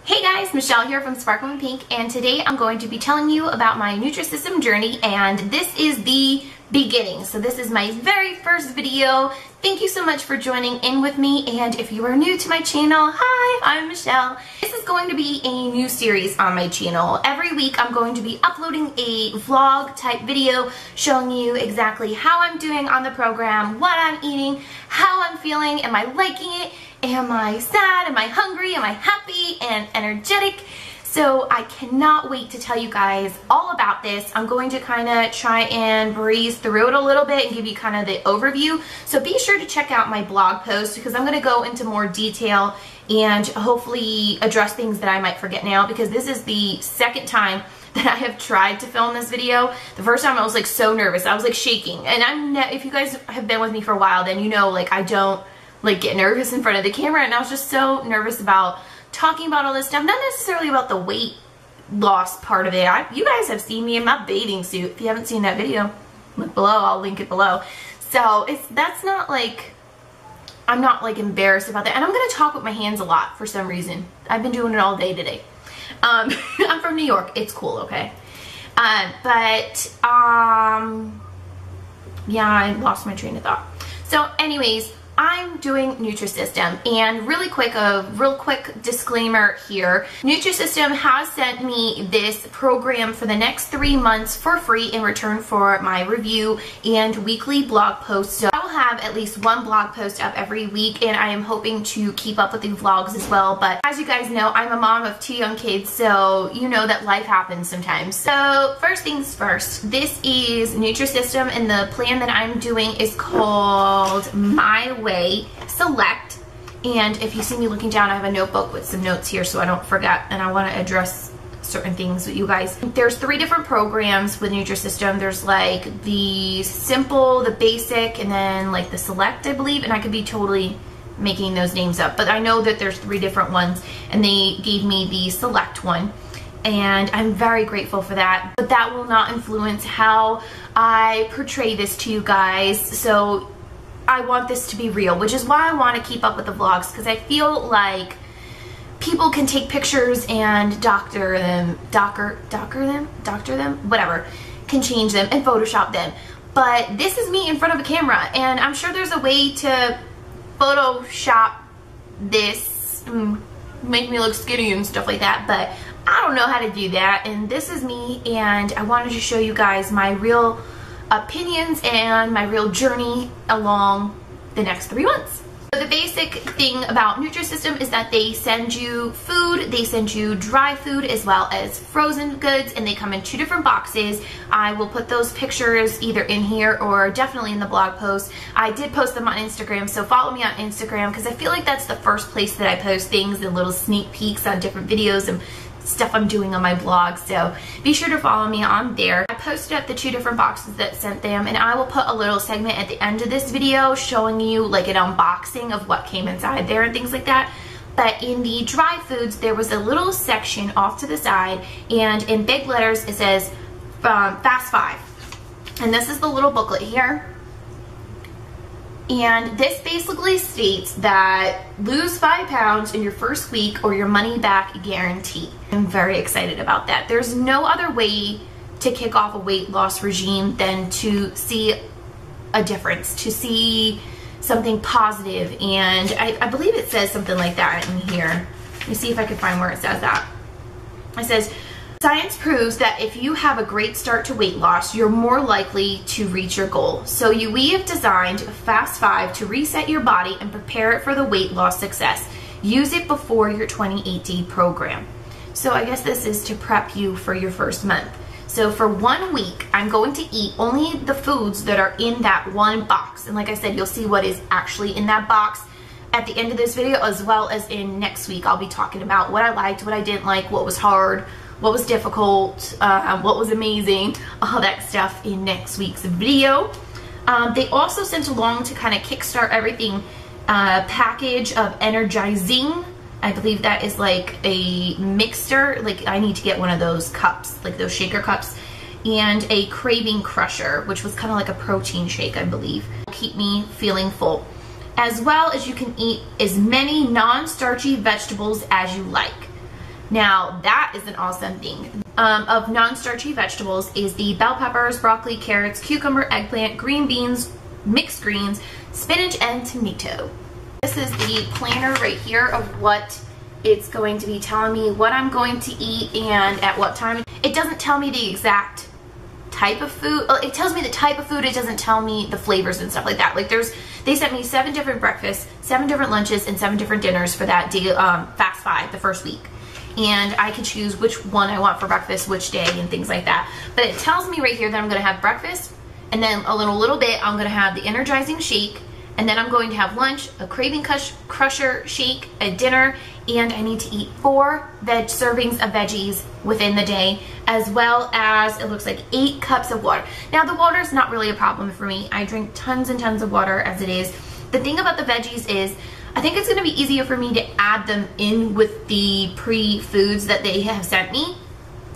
Hey guys, Michelle here from Sparkling Pink, and today I'm going to be telling you about my Nutrisystem journey, and this is the beginning. So this is my very first video. Thank you so much for joining in with me, and if you are new to my channel, hi, I'm Michelle. This is going to be a new series on my channel. Every week I'm going to be uploading a vlog type video showing you exactly how I'm doing on the program, what I'm eating, how I'm feeling, am I liking it, am I sad, am I hungry, am I happy and energetic? So I cannot wait to tell you guys all about this. I'm going to kind of try and breeze through it a little bit and give you kind of the overview. So be sure to check out my blog post because I'm going to go into more detail and hopefully address things that I might forget now, because this is the second time that I have tried to film this video. The first time I was like so nervous. I was like shaking. And if you guys have been with me for a while, then you know like I don't like get nervous in front of the camera, and I was just so nervous about talking about all this stuff, not necessarily about the weight loss part of it. You guys have seen me in my bathing suit. If you haven't seen that video, look below, I'll link it below. So that's not like, I'm not like embarrassed about that. And I'm gonna talk with my hands a lot for some reason. I've been doing it all day today. I'm from New York, it's cool, okay? Yeah, I lost my train of thought. So anyways, I'm doing Nutrisystem, and a real quick disclaimer here. Nutrisystem has sent me this program for the next 3 months for free in return for my review and weekly blog posts. So I will have at least one blog post up every week, and I am hoping to keep up with the vlogs as well. But as you guys know, I'm a mom of 2 young kids, so you know that life happens sometimes. So first things first, this is Nutrisystem, and the plan that I'm doing is called My Way Select. And if you see me looking down, I have a notebook with some notes here so I don't forget, and I want to address certain things with you guys. There's 3 different programs with Nutrisystem. There's like the simple, the basic, and then like the select, I believe, and I could be totally making those names up, but I know that there's 3 different ones, and they gave me the select one, and I'm very grateful for that. But that will not influence how I portray this to you guys. So I want this to be real, which is why I want to keep up with the vlogs, because I feel like people can take pictures and doctor them, whatever, can change them and Photoshop them. But this is me in front of a camera, and I'm sure there's a way to Photoshop this, make me look skinny and stuff like that, but I don't know how to do that. And this is me, and I wanted to show you guys my real opinions and my real journey along the next 3 months. So the basic thing about Nutrisystem is that they send you food, they send you dry food as well as frozen goods, and they come in 2 different boxes. I will put those pictures either in here or definitely in the blog post. I did post them on Instagram, so follow me on Instagram, because I feel like that's the first place that I post things and little sneak peeks on different videos and stuff I'm doing on my blog, so be sure to follow me on there. I posted up the 2 different boxes that sent them, and I will put a little segment at the end of this video showing you like an unboxing of what came inside there and things like that. But in the dry foods, there was a little section off to the side, and in big letters it says Fast 5, and this is the little booklet here. And this basically states that lose 5 pounds in your first week or your money back guarantee. I'm very excited about that. There's no other way to kick off a weight loss regime than to see a difference, to see something positive. And I believe it says something like that in here. Let me see if I can find where it says that. It says, science proves that if you have a great start to weight loss, you're more likely to reach your goal. So we have designed Fast 5 to reset your body and prepare it for the weight loss success. Use it before your 28-day program. So I guess this is to prep you for your first month. So for 1 week, I'm going to eat only the foods that are in that one box. And like I said, you'll see what is actually in that box at the end of this video, as well as in next week. I'll be talking about what I liked, what I didn't like, what was hard, what was difficult, what was amazing, all that stuff in next week's video. They also sent along, to kind of kickstart everything, a package of energizing. I believe that is like a mixer. Like I need to get one of those cups, like those shaker cups, and a craving crusher, which was kind of like a protein shake, I believe. Keep me feeling full. As well as you can eat as many non-starchy vegetables as you like. Now that is an awesome thing. Of non-starchy vegetables is the bell peppers, broccoli, carrots, cucumber, eggplant, green beans, mixed greens, spinach, and tomato. This is the planner right here of what it's going to be telling me what I'm going to eat and at what time. It doesn't tell me the exact type of food. It tells me the type of food. It doesn't tell me the flavors and stuff like that. Like they sent me 7 different breakfasts, 7 different lunches, and 7 different dinners for that day, fast 5, the first week. And I can choose which one I want for breakfast, which day, and things like that. But it tells me right here that I'm going to have breakfast, and then a little bit I'm going to have the energizing shake, and then I'm going to have lunch, a craving crusher shake, a dinner, and I need to eat 4 servings of veggies within the day, as well as it looks like 8 cups of water. Now the water is not really a problem for me. I drink tons and tons of water as it is. The thing about the veggies is I think it's going to be easier for me to add them in with the pre-foods that they have sent me,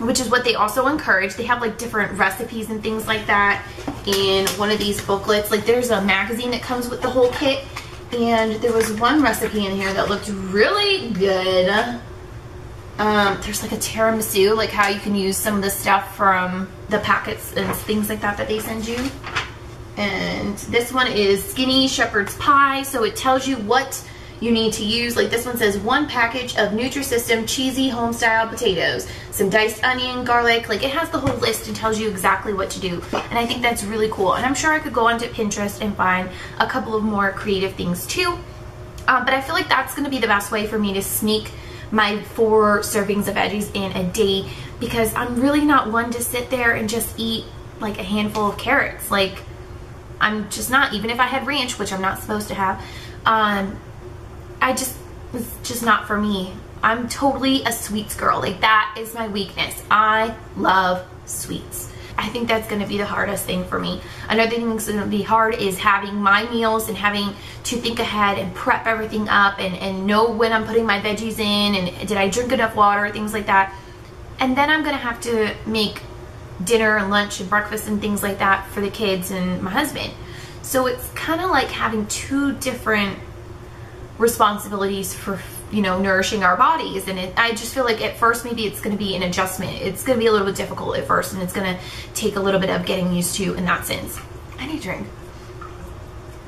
which is what they also encourage. They have like different recipes and things like that in one of these booklets. Like there's a magazine that comes with the whole kit, and there was one recipe in here that looked really good. There's like a tiramisu, like how you can use some of the stuff from the packets and things like that that they send you. And this one is skinny shepherd's pie, so it tells you what you need to use. Like this one says 1 package of Nutrisystem cheesy home style potatoes, some diced onion, garlic. Like it has the whole list and tells you exactly what to do, and I think that's really cool. And I'm sure I could go onto Pinterest and find a couple of more creative things too, but I feel like that's going to be the best way for me to sneak my 4 servings of veggies in a day, because I'm really not one to sit there and just eat like a handful of carrots. Like I'm just not, even if I had ranch, which I'm not supposed to have. It's just not for me. I'm totally a sweets girl. Like that is my weakness. I love sweets. I think that's going to be the hardest thing for me. Another thing that's going to be hard is having my meals and having to think ahead and prep everything up and know when I'm putting my veggies in and did I drink enough water, things like that. And then I'm going to have to make dinner and lunch and breakfast and things like that for the kids and my husband. So it's kind of like having 2 different responsibilities for, you know, nourishing our bodies. And I just feel like at first maybe it's going to be an adjustment. It's going to be a little bit difficult at first, and it's going to take a little bit of getting used to in that sense. I need a drink.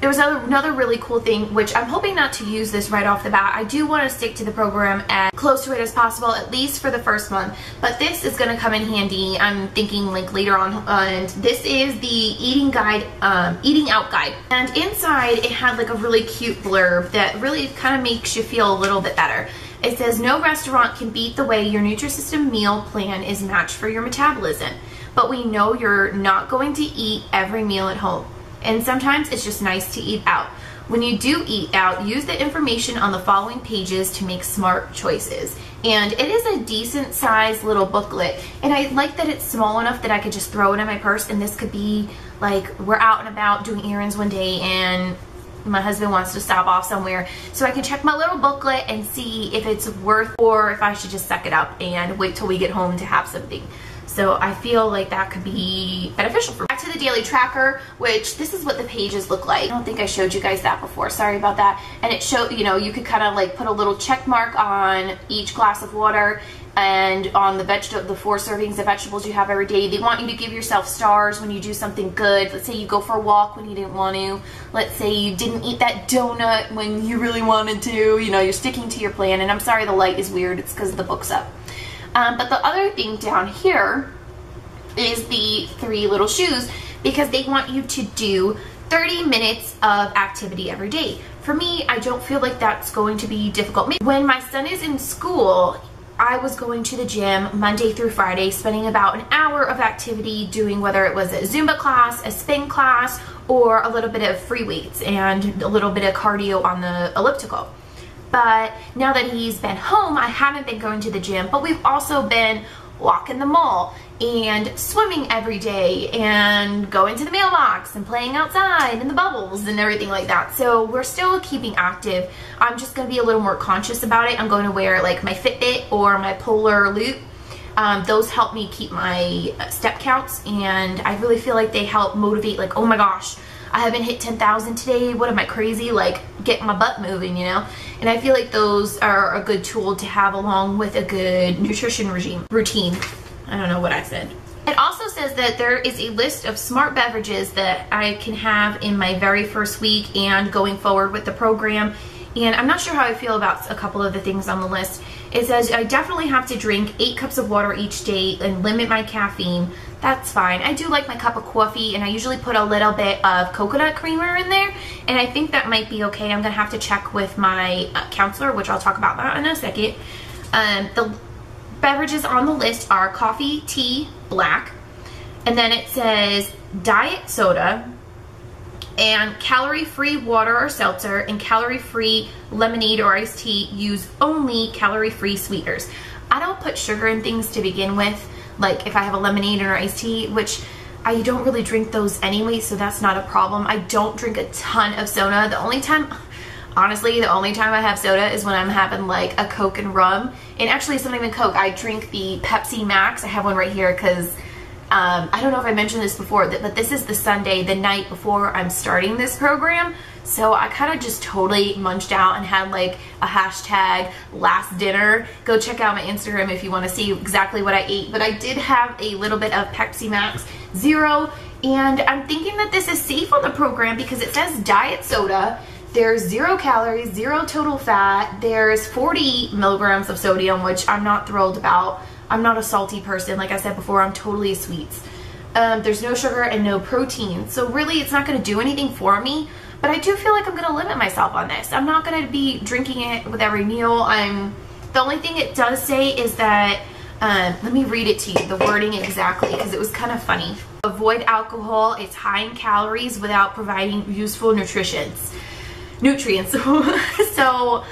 There was another really cool thing, which I'm hoping not to use this right off the bat. I do want to stick to the program as close to it as possible, at least for the first month. But this is going to come in handy, I'm thinking, like later on. And this is the eating out guide. And inside it had like a really cute blurb that really kind of makes you feel a little bit better. It says, no restaurant can beat the way your Nutrisystem meal plan is matched for your metabolism. But we know you're not going to eat every meal at home. And sometimes it's just nice to eat out. When you do eat out, use the information on the following pages to make smart choices. And it is a decent sized little booklet. And I like that it's small enough that I could just throw it in my purse, and this could be like we're out and about doing errands one day and my husband wants to stop off somewhere, so I can check my little booklet and see if it's worth, or if I should just suck it up and wait till we get home to have something. So I feel like that could be beneficial for me. Back to the daily tracker, which this is what the pages look like. I don't think I showed you guys that before. Sorry about that. And it showed, you know, you could kind of like put a little check mark on each glass of water and on the 4 servings of vegetables you have every day. They want you to give yourself stars when you do something good. Let's say you go for a walk when you didn't want to. Let's say you didn't eat that donut when you really wanted to. You know, you're sticking to your plan. And I'm sorry the light is weird. It's because the book's up. But the other thing down here is the 3 little shoes, because they want you to do 30 minutes of activity every day. For me, I don't feel like that's going to be difficult. When my son is in school, I was going to the gym Monday through Friday, spending about an hour of activity doing, whether it was a Zumba class, a spin class, or a little bit of free weights and a little bit of cardio on the elliptical. But now that he's been home, I haven't been going to the gym, but we've also been walking the mall and swimming every day and going to the mailbox and playing outside in the bubbles and everything like that. So we're still keeping active. I'm just going to be a little more conscious about it. I'm going to wear like my Fitbit or my Polar Loop. Those help me keep my step counts, and I really feel like they help motivate, like, oh my gosh, I haven't hit 10,000 today. What am I, crazy? Like, get my butt moving, you know? And I feel like those are a good tool to have along with a good nutrition routine. I don't know what I said. It also says that there is a list of smart beverages that I can have in my very first week and going forward with the program. And I'm not sure how I feel about a couple of the things on the list. It says I definitely have to drink 8 cups of water each day and limit my caffeine. That's fine. I do like my cup of coffee, and I usually put a little bit of coconut creamer in there, and I think that might be okay. I'm gonna have to check with my counselor, which I'll talk about that in a second. The beverages on the list are coffee, tea, black, and then it says diet soda, and calorie-free water or seltzer, and calorie-free lemonade or iced tea. Use only calorie-free sweeteners. I don't put sugar in things to begin with, like if I have a lemonade or iced tea, which I don't really drink those anyway, so that's not a problem. I don't drink a ton of soda. The only time, honestly, the only time I have soda is when I'm having like a Coke and rum. And actually, it's not even Coke. I drink the Pepsi Max. I have one right here because I don't know if I mentioned this before, but this is the Sunday, the night before I'm starting this program. So I kind of just totally munched out and had like a hashtag last dinner. Go check out my Instagram if you want to see exactly what I ate. But I did have a little bit of Pepsi Max Zero, and I'm thinking that this is safe on the program because it says diet soda. There's 0 calories, 0 total fat. There's 40 milligrams of sodium, which I'm not thrilled about. I'm not a salty person. Like I said before, I'm totally a sweets. There's no sugar and no protein. So really, it's not going to do anything for me. But I do feel like I'm going to limit myself on this. I'm not going to be drinking it with every meal. The only thing it does say is that, let me read it to you, the wording exactly, because it was kind of funny. Avoid alcohol. It's high in calories without providing useful nutrients. So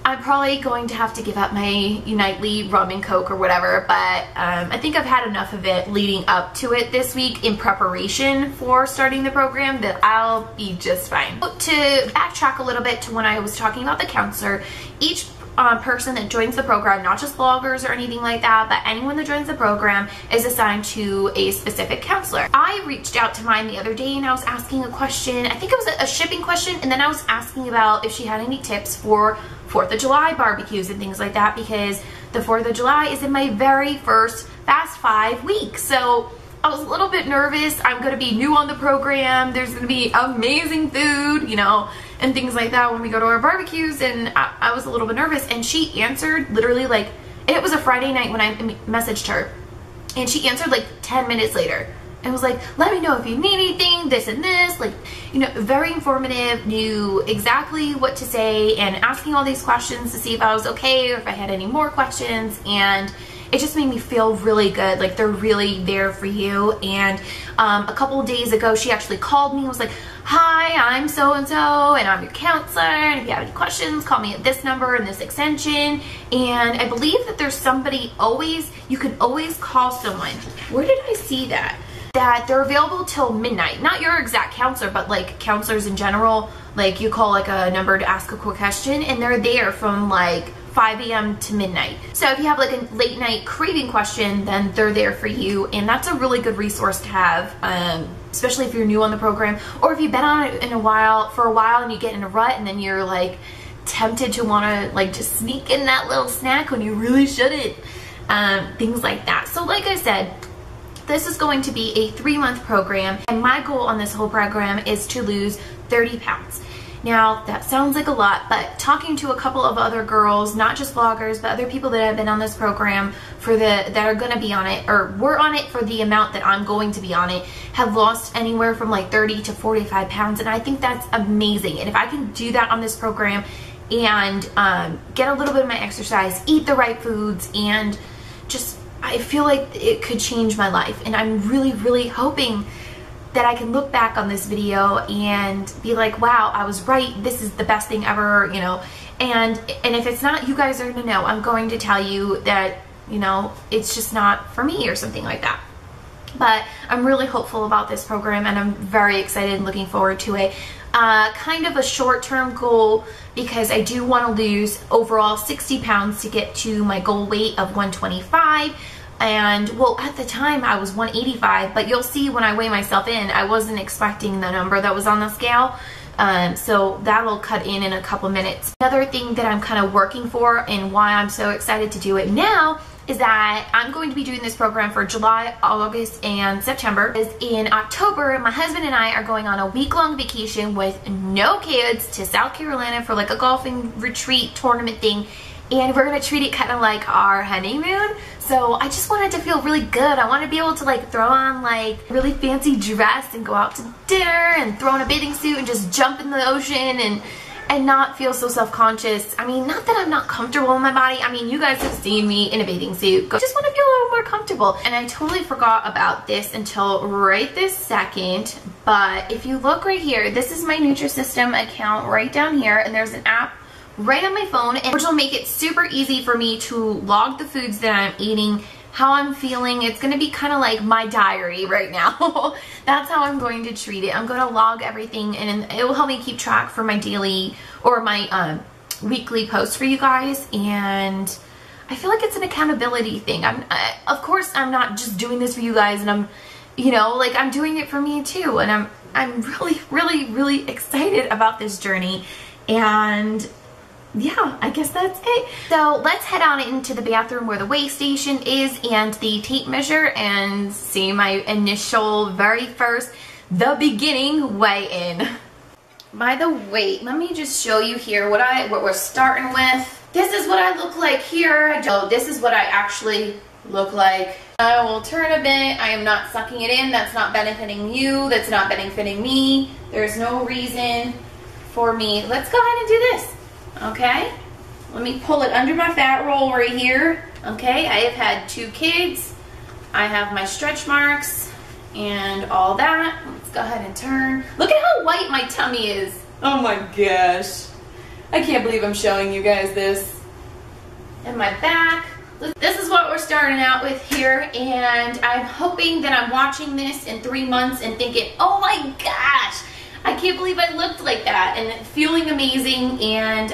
I'm probably going to have to give up my nightly rum and Coke or whatever, but I think I've had enough of it leading up to it this week in preparation for starting the program that I'll be just fine. To backtrack a little bit to when I was talking about the counselor, each person that joins the program, not just bloggers or anything like that, but anyone that joins the program is assigned to a specific counselor. I reached out to mine the other day and I was asking a question. I think it was a shipping question, and then I was asking about if she had any tips for 4th of July barbecues and things like that, because the 4th of July is in my very first Fast 5 week. So I was a little bit nervous. I'm going to be new on the program. There's going to be amazing food, you know, and things like that when we go to our barbecues, and I was a little bit nervous, and she answered literally like, and it was a Friday night when I messaged her, and she answered like 10 minutes later and was like, let me know if you need anything, this and this, like, you know, very informative, knew exactly what to say, and asking all these questions to see if I was okay or if I had any more questions, and it just made me feel really good. Like, they're really there for you. And a couple of days ago, she actually called me and was like, hi, I'm so-and-so, and I'm your counselor, and if you have any questions, call me at this number and this extension. And I believe that there's somebody you can always call someone. Where did I see that? That they're available till midnight. Not your exact counselor, but like counselors in general. Like, you call like a number to ask a quick question, and they're there from like 5 a.m. to midnight. So if you have like a late night craving question, then they're there for you, and that's a really good resource to have, especially if you're new on the program, or if you've been on it for a while and you get in a rut, and then you're like tempted to want to like just sneak in that little snack when you really shouldn't, things like that. So like I said, this is going to be a 3-month program, and my goal on this whole program is to lose 30 pounds. Now, that sounds like a lot, but talking to a couple of other girls, not just bloggers, but other people that have been on this program that are going to be on it, or were on it for the amount that I'm going to be on it, have lost anywhere from like 30 to 45 pounds, and I think that's amazing. And if I can do that on this program and get a little bit of my exercise, eat the right foods, and just, I feel like it could change my life. And I'm really, really hoping that I can look back on this video and be like, wow, I was right, this is the best thing ever, you know. And if it's not, you guys are gonna know. I'm going to tell you that, you know, it's just not for me or something like that. But I'm really hopeful about this program, and I'm very excited and looking forward to it. Kind of a short-term goal, because I do want to lose overall 60 pounds to get to my goal weight of 125. And well, at the time I was 185, but you'll see when I weigh myself in, I wasn't expecting the number that was on the scale. So that'll cut in a couple minutes. Another thing that I'm kind of working for and why I'm so excited to do it now is that I'm going to be doing this program for July, August, and September. In October, my husband and I are going on a week-long vacation with no kids to South Carolina for like a golfing retreat tournament thing. And we're gonna treat it kind of like our honeymoon. So I just wanted to feel really good. I want to be able to like throw on like a really fancy dress and go out to dinner and throw on a bathing suit and just jump in the ocean and not feel so self-conscious. I mean, not that I'm not comfortable in my body. I mean, you guys have seen me in a bathing suit. I just want to feel a little more comfortable. And I totally forgot about this until right this second. But if you look right here, this is my Nutrisystem account right down here. And there's an app right on my phone, and which will make it super easy for me to log the foods that I'm eating, how I'm feeling. It's going to be kind of like my diary right now. That's how I'm going to treat it. I'm going to log everything, and it will help me keep track for my daily or my weekly posts for you guys. And I feel like it's an accountability thing. Of course, I'm not just doing this for you guys, and I'm, you know, like I'm doing it for me too. And I'm really, really, really excited about this journey. And yeah, I guess that's it. So let's head on into the bathroom where the weigh station is and the tape measure and see my initial, very first, the beginning weigh-in. By the way, let me just show you here what we're starting with. This is what I look like here. So this is what I actually look like. I will turn a bit. I am not sucking it in. That's not benefiting you. That's not benefiting me. There's no reason for me. Let's go ahead and do this. Okay, let me pull it under my fat roll right here. Okay, I have had 2 kids. I have my stretch marks and all that. Let's go ahead and turn. Look at how white my tummy is. Oh my gosh. I can't believe I'm showing you guys this. And my back. This is what we're starting out with here, and I'm hoping that I'm watching this in 3 months and thinking, oh my gosh, I can't believe I looked like that, and feeling amazing. And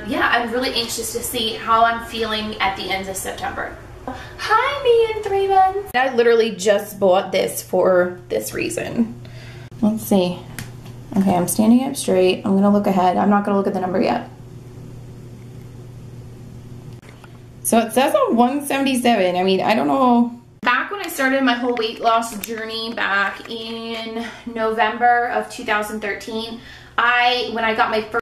yeah, I'm really anxious to see how I'm feeling at the end of September. Hi, me in 3 months. I literally just bought this for this reason. Let's see. Okay, I'm standing up straight. I'm gonna look ahead. I'm not gonna look at the number yet. So it says I'm 177. I mean, I don't know. Back when I started my whole weight loss journey back in November of 2013, when I got my first